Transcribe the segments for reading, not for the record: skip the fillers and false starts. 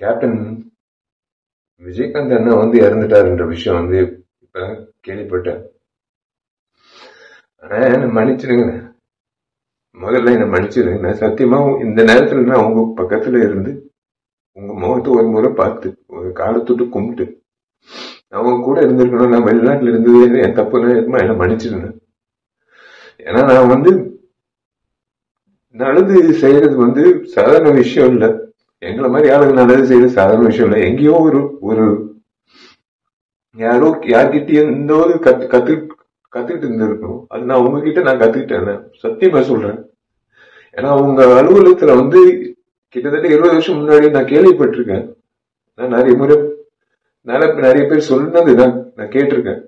Captain Vijayakanth அண்ணா வந்து இறந்துட்டாருன்ற விஷயம் வந்து இப்ப கேள்விப்பட்டேன். ஆனா என்ன மன்னிச்சிடுங்க, முதல்ல என்ன மன்னிச்சிடுங்க. நான் சத்தியமா இந்த நேரத்துல நான் உங்க பக்கத்துல இருந்து உங்க முகத்தை ஒரு முறை பார்த்து ஒரு காலத்தொட்டு கும்பிட்டு அவங்க கூட இருந்திருக்கணும். நான் வெளிநாட்டுல இருந்தது என் தப்பு, என்ன மன்னிச்சிடுங்க. ஏன்னா நான் வந்து நல்லது செய்யறது வந்து சாதாரண விஷயம் இல்ல. எங்களை மாதிரி ஆளுங்க நல்லது செய்யறது சாதாரண விஷயம் இல்ல. எங்கேயோ ஒரு யாரோ யார்கிட்டயோ இந்த கத்துக்கிட்டு இருந்திருக்கணும். அது நான் உங்ககிட்ட நான் கத்துக்கிட்டேன், சத்தியமா சொல்றேன். ஏன்னா உங்க அலுவலகத்துல வந்து கிட்டத்தட்ட 20 வருஷம் முன்னாடி நான் கேள்விப்பட்டிருக்கேன். நான் நிறைய பேர் சொன்னது நான் கேட்டிருக்கேன்.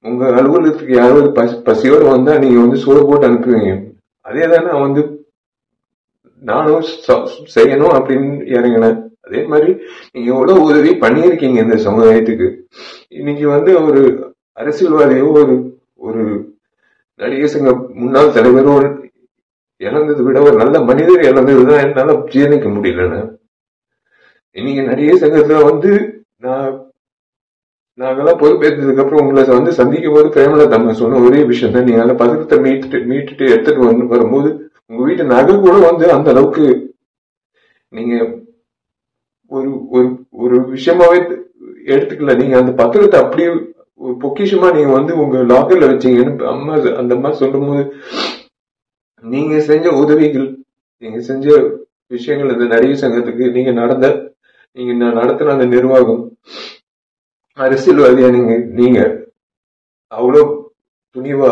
உங்க அலுவலகத்துக்கு யாராவது பசியோட வந்தா நீங்க வந்து சோறு போட்டு அனுப்புவீங்க. அதே தான் நான் வந்து நானும் செய்யணும் அப்படின்னு இறங்கினேன். அதே மாதிரி நீங்க எவ்வளவு உதவி பண்ணியிருக்கீங்க இந்த சமுதாயத்துக்கு. இன்னைக்கு வந்து ஒரு அரசியல்வாதியோ ஒரு நடிகர் சங்க முன்னாள் தலைவரோ இழந்ததை விட ஒரு நல்ல மனிதர் இழந்ததுதான் என்னால ஜீரணிக்க முடியலன்னு. இன்னைக்கு நடிகர் சங்கத்துல வந்து நாங்கெல்லாம் பொறுப்பேற்றதுக்கு அப்புறம் உங்களை வந்து சந்திக்கும் போது பிரேமலதா அம்மா சொன்ன ஒரே விஷயம் தான், நீங்க அந்த பதக்கத்தை மீட்டுட்டு எடுத்துட்டு வரும்போது உங்க வீட்டு நகை கூட வந்து அந்த அளவுக்கு நீங்க ஒரு ஒரு விஷயமாவே எடுத்துக்கல. நீங்க அந்த பத்திரத்தை அப்படியே ஒரு பொக்கிஷமா நீங்க வந்து உங்க லாக்கர்ல வச்சீங்கன்னு அம்மா அந்த அம்மா சொல்லும் போது நீங்க செஞ்ச உதவிகள், நீங்க செஞ்ச விஷயங்கள், இந்த நடிகர் சங்கத்துக்கு நீங்க நடத்தின அந்த நிர்வாகம், அரசியல்வாதியா நீங்க அவ்வளவு துணிவா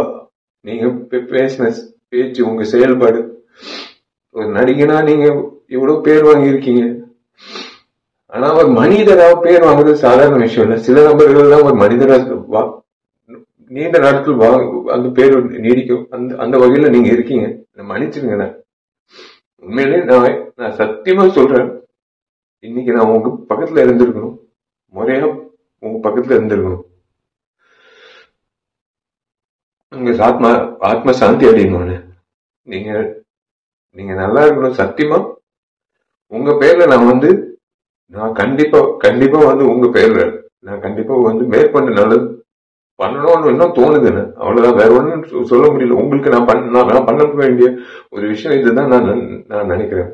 நீங்க பேசின பேச்சு, உங்க செயல்பாடு, ஒரு நடிகனா நீங்க இவ்வளவு பேர் வாங்கியிருக்கீங்க. ஆனா ஒரு மனிதரா பேர் வாங்குறது சாதாரண விஷயம் இல்ல. சில நபர்கள் தான் ஒரு மனிதரா நீண்ட நாட்கள் அந்த பேர் நீடிக்கும். அந்த வகையில நீங்க இருக்கீங்க. மன்னிச்சிருங்க. உண்மையிலே நான் சத்தியமா சொல்றேன், இன்னைக்கு நான் உங்க பக்கத்துல இருந்திருக்கணும், முறையா உங்க பக்கத்துல இருந்திருக்கணும். உங்க ஆத்ம சாந்தி அடையணும். நீங்க நல்லா இருக்கணும். சத்தியமா உங்க பேர்ல நான் கண்டிப்பா வந்து உங்க பேர்ல நான் கண்டிப்பா வந்து மேற்கொண்டு நல்லது பண்ணணும்னு இன்னும் தோணுதுன்னு. அவ்வளவுதான், வேற ஒண்ணும் சொல்ல முடியல. உங்களுக்கு நான் பண்ண வேண்டிய ஒரு விஷயம் இதுதான் நான் நினைக்கிறேன்.